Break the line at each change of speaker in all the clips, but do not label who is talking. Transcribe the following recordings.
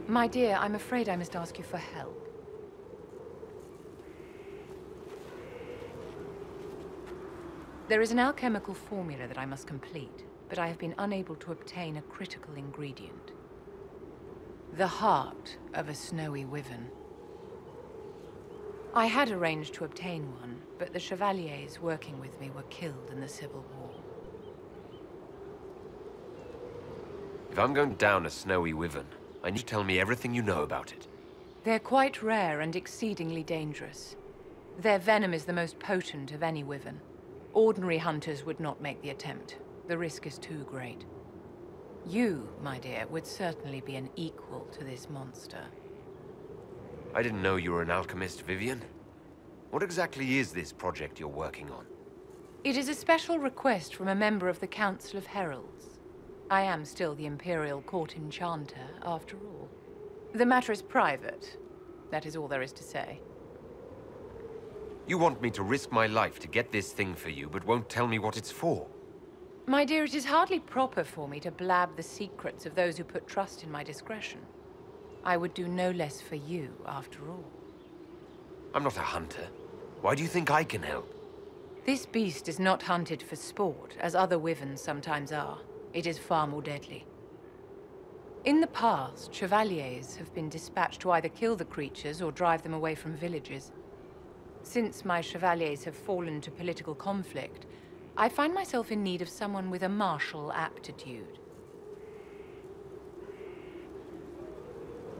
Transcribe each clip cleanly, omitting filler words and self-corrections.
My dear, I'm afraid I must ask you for help. There is an alchemical formula that I must complete, but I have been unable to obtain a critical ingredient. The heart of a snowy wyvern. I had arranged to obtain one, but the chevaliers working with me were killed in the Civil War.
If I'm going down a snowy wyvern, I need to tell me everything you know about it.
They're quite rare and exceedingly dangerous. Their venom is the most potent of any wyvern. Ordinary hunters would not make the attempt. The risk is too great. You, my dear, would certainly be an equal to this monster.
I didn't know you were an alchemist, Vivian. What exactly is this project you're working on?
It is a special request from a member of the Council of Heralds. I am still the Imperial Court Enchanter, after all. The matter is private. That is all there is to say.
You want me to risk my life to get this thing for you, but won't tell me what it's for?
My dear, it is hardly proper for me to blab the secrets of those who put trust in my discretion. I would do no less for you, after all.
I'm not a hunter. Why do you think I can help?
This beast is not hunted for sport, as other wyverns sometimes are. It is far more deadly. In the past, chevaliers have been dispatched to either kill the creatures or drive them away from villages. Since my chevaliers have fallen to political conflict, I find myself in need of someone with a martial aptitude.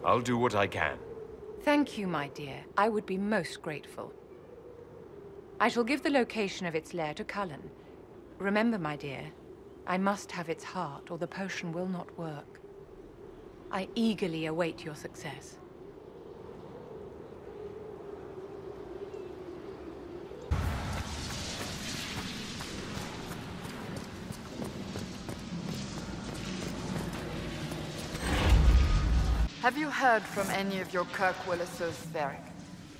I'll do what I can.
Thank you, my dear. I would be most grateful. I shall give the location of its lair to Cullen. Remember, my dear, I must have its heart, or the potion will not work. I eagerly await your success.
Have you heard from any of your Kirkwall associates, Varric?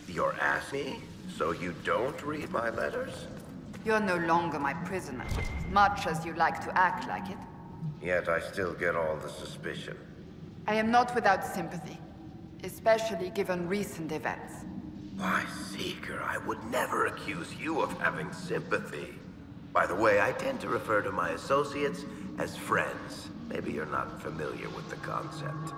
You're asking me? So you don't read my letters?
You're no longer my prisoner, much as you like to act like it.
Yet I still get all the suspicion.
I am not without sympathy, especially given recent events.
Why, Seeker, I would never accuse you of having sympathy. By the way, I tend to refer to my associates as friends. Maybe you're not familiar with the concept.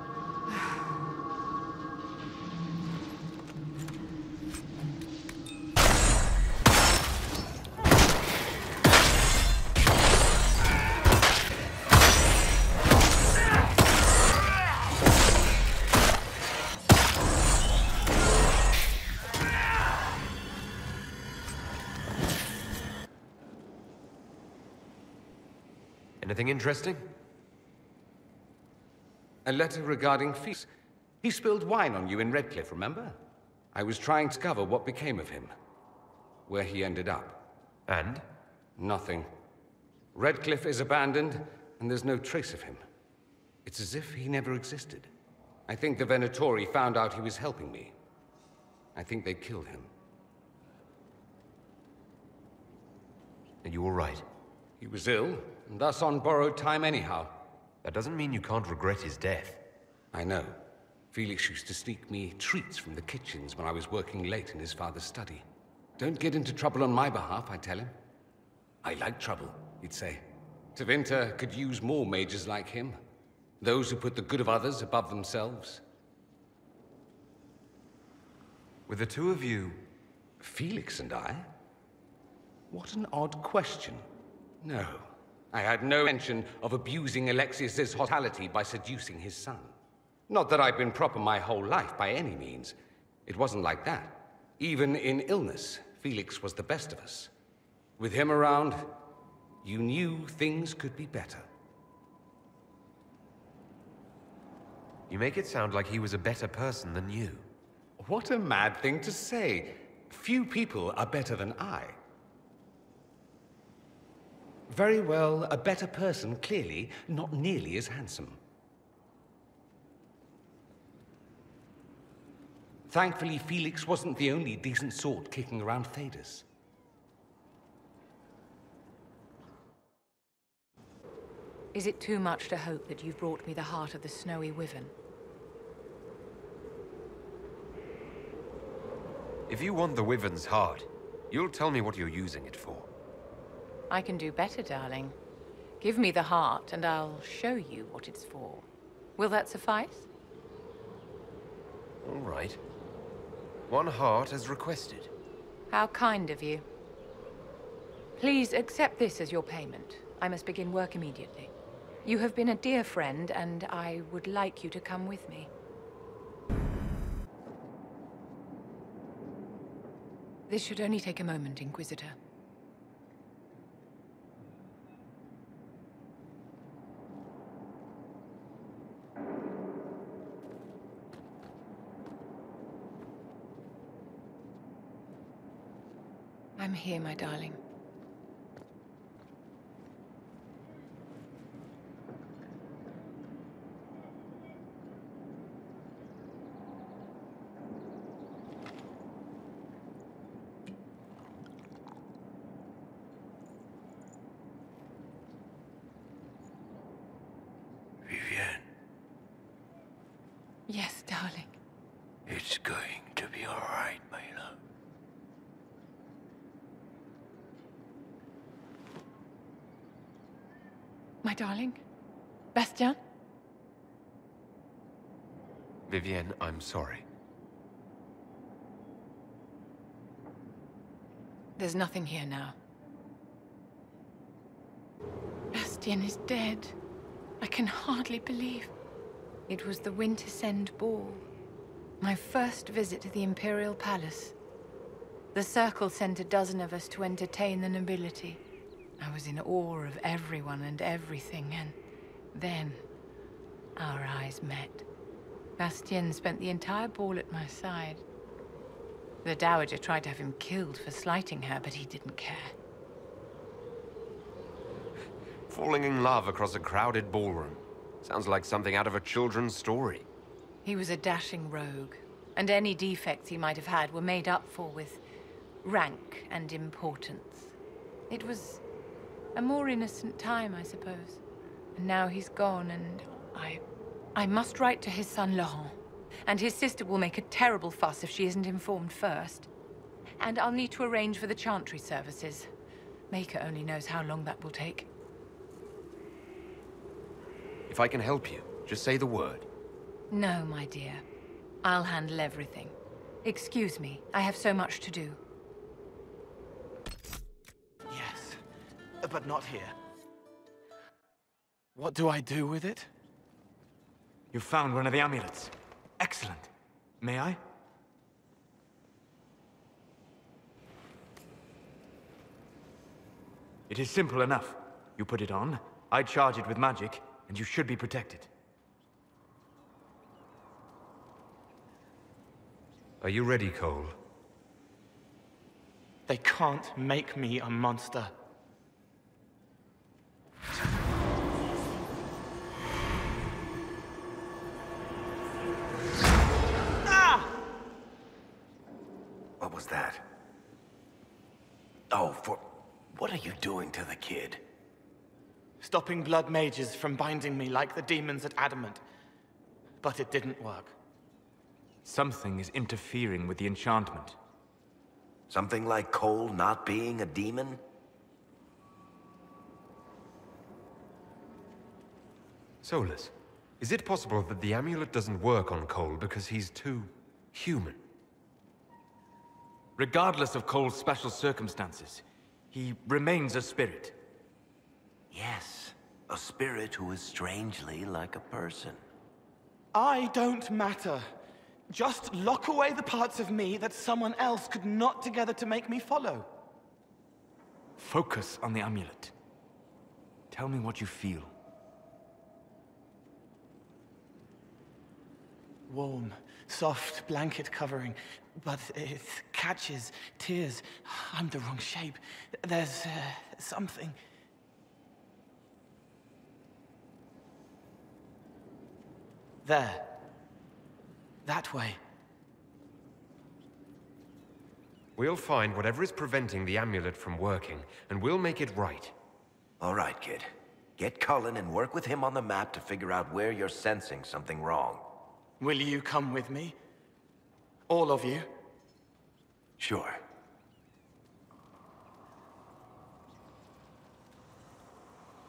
Anything interesting?
A letter regarding Felix. He spilled wine on you in Redcliffe, remember? I was trying to discover what became of him. Where he ended up.
And?
Nothing. Redcliffe is abandoned, and there's no trace of him. It's as if he never existed. I think the Venatori found out he was helping me. I think they killed him.
Are you all right?
He was ill, and thus on borrowed time anyhow.
That doesn't mean you can't regret his death.
I know. Felix used to sneak me treats from the kitchens when I was working late in his father's study. Don't get into trouble on my behalf, I tell him. I like trouble, he'd say. Tevinter could use more mages like him. Those who put the good of others above themselves.
With the two of you...
Felix and I? What an odd question. No, I had no intention of abusing Alexius's hospitality by seducing his son. Not that I've been proper my whole life, by any means. It wasn't like that. Even in illness, Felix was the best of us. With him around, you knew things could be better.
You make it sound like he was a better person than you.
What a mad thing to say. Few people are better than I. Very well, a better person, clearly, not nearly as handsome. Thankfully, Felix wasn't the only decent sort kicking around Thedas.
Is it too much to hope that you've brought me the heart of the snowy wyvern?
If you want the Wyvern's heart, you'll tell me what you're using it for.
I can do better, darling. Give me the heart, and I'll show you what it's for. Will that suffice?
All right. 1 heart as requested.
How kind of you. Please accept this as your payment. I must begin work immediately. You have been a dear friend, and I would like you to come with me. This should only take a moment, Inquisitor. I'm here, my darling.
Vivienne,
Yes, darling.
it's going to be all right, my love.
My darling? Bastien?
Vivienne, I'm sorry.
There's nothing here now. Bastien is dead. I can hardly believe. It was the Wintersend Ball. My first visit to the Imperial Palace. The Circle sent a dozen of us to entertain the nobility. I was in awe of everyone and everything, and then our eyes met. Bastien spent the entire ball at my side. The Dowager tried to have him killed for slighting her, but he didn't care.
Falling in love across a crowded ballroom. Sounds like something out of a children's story.
He was a dashing rogue, and any defects he might have had were made up for with rank and importance. It was a more innocent time, I suppose. And now he's gone, and I must write to his son Laurent. And his sister will make a terrible fuss if she isn't informed first. And I'll need to arrange for the Chantry services. Maker only knows how long that will take.
If I can help you, just say the word.
No, my dear. I'll handle everything. Excuse me, I have so much to do.
Yes, but not here. What do I do with it?
You found one of the amulets. Excellent. May I? It is simple enough. You put it on, I charge it with magic, and you should be protected.
Are you ready, Cole?
They can't make me a monster. Ah!
What was that? Oh, what are you doing to the kid?
Stopping blood mages from binding me like the demons at Adamant. But it didn't work.
Something is interfering with the enchantment.
Something like Cole not being a demon?
Solus, is it possible that the amulet doesn't work on Cole because he's too human?
Regardless of Cole's special circumstances, he remains a spirit.
Yes, a spirit who is strangely like a person.
I don't matter. Just lock away the parts of me that someone else could knot together to make me follow.
Focus on the amulet. Tell me what you feel.
Warm, soft blanket covering, but it catches tears. I'm the wrong shape. There's something. There. That way.
We'll find whatever is preventing the amulet from working, and we'll make it right.
All right, kid. Get Cullen and work with him on the map to figure out where you're sensing something wrong.
Will you come with me? All of you?
Sure.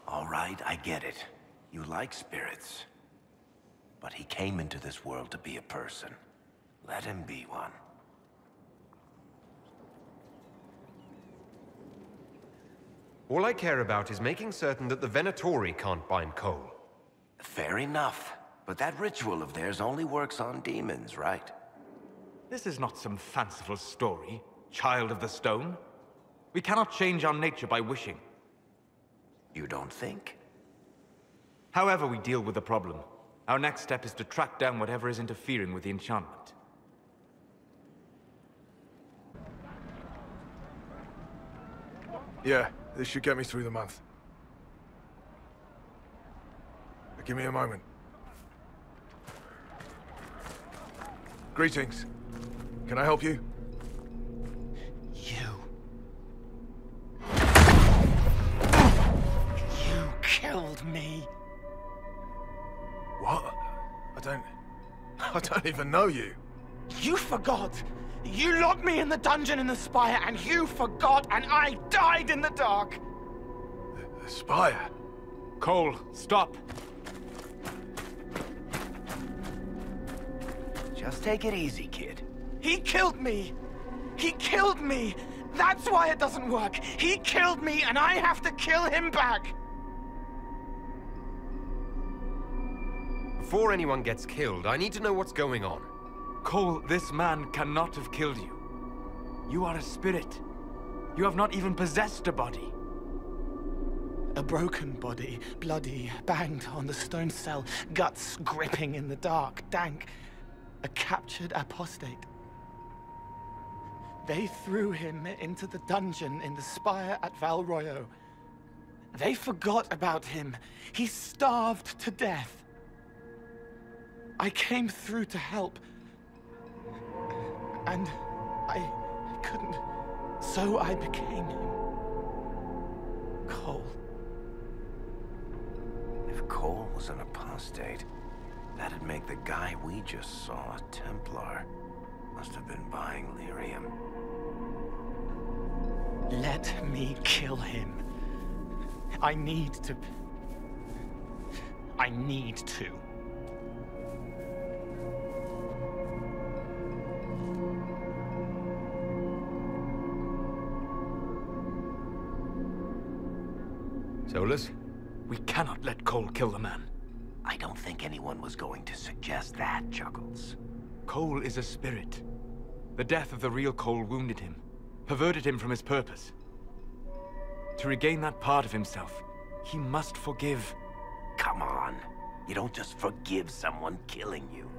All right, I get it. You like spirits. But he came into this world to be a person. Let him be one.
All I care about is making certain that the Venatori can't bind Cole.
Fair enough. But that ritual of theirs only works on demons, right?
This is not some fanciful story, child of the stone. We cannot change our nature by wishing.
You don't think?
However we deal with the problem, our next step is to track down whatever is interfering with the enchantment.
Yeah, this should get me through the month. Give me a moment. Greetings. Can I help you?
You killed me.
What? I don't even know you.
You forgot. You locked me in the dungeon in the spire, and you forgot, and I died in the dark.
The spire?
Cole, stop!
Just take it easy, kid.
He killed me. He killed me. That's why it doesn't work. He killed me, and I have to kill him back.
Before anyone gets killed, I need to know what's going on.
Cole, this man cannot have killed you. You are a spirit. You have not even possessed a body.
A broken body, bloody, banged on the stone cell, guts gripping in the dark, dank. A captured apostate. They threw him into the dungeon in the spire at Val Royo. They forgot about him. He starved to death. I came through to help. And I couldn't. So I became him. Cole.
If Cole was an apostate, that'd make the guy we just saw a Templar. Must have been buying lyrium.
Let me kill him. I need to.
Solus?
We cannot let Cole kill the man.
I don't think anyone was going to suggest that, Chuckles.
Cole is a spirit. The death of the real Cole wounded him, perverted him from his purpose. To regain that part of himself, he must forgive.
Come on. You don't just forgive someone killing you.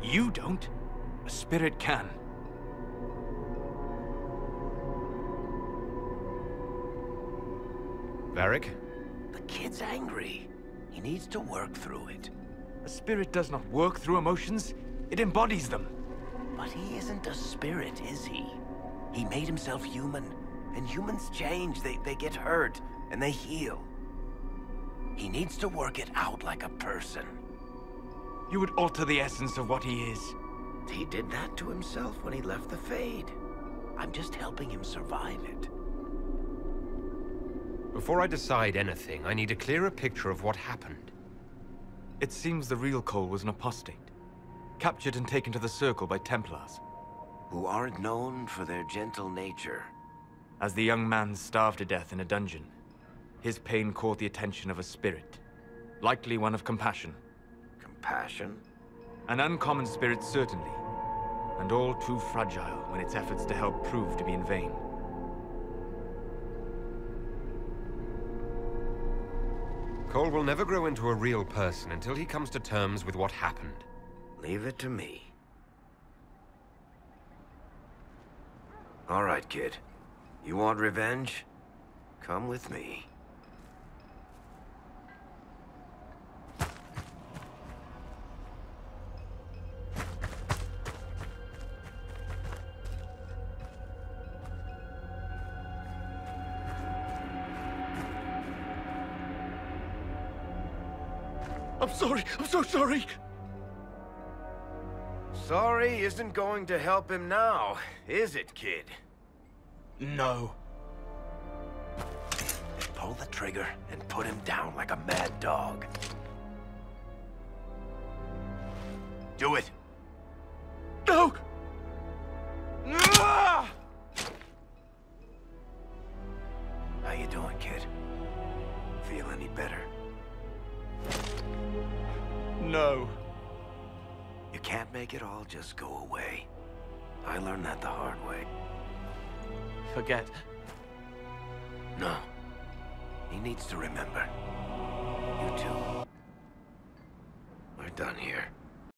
You don't. A spirit can.
Varric?
The kid's angry. He needs to work through it.
A spirit does not work through emotions. It embodies them.
But he isn't a spirit, is he? He made himself human. And humans change. They get hurt. And they heal. He needs to work it out like a person.
You would alter the essence of what he is.
He did that to himself when he left the Fade. I'm just helping him survive it.
Before I decide anything, I need a clearer picture of what happened.
It seems the real Cole was an apostate, captured and taken to the Circle by Templars.
Who aren't known for their gentle nature.
As the young man starved to death in a dungeon, his pain caught the attention of a spirit, likely one of compassion.
Compassion?
An uncommon spirit, certainly, and all too fragile when its efforts to help prove to be in vain.
Cole will never grow into a real person until he comes to terms with what happened.
Leave it to me. All right, kid. You want revenge? Come with me.
I'm sorry. I'm so sorry.
Sorry isn't going to help him now, is it, kid?
No.
Then pull the trigger and put him down like a mad dog. Do it.
No!
How you doing, kid? Feel any better?
No.
You can't make it all just go away. I learned that the hard way.
Forget.
No. He needs to remember. You too. We're done here.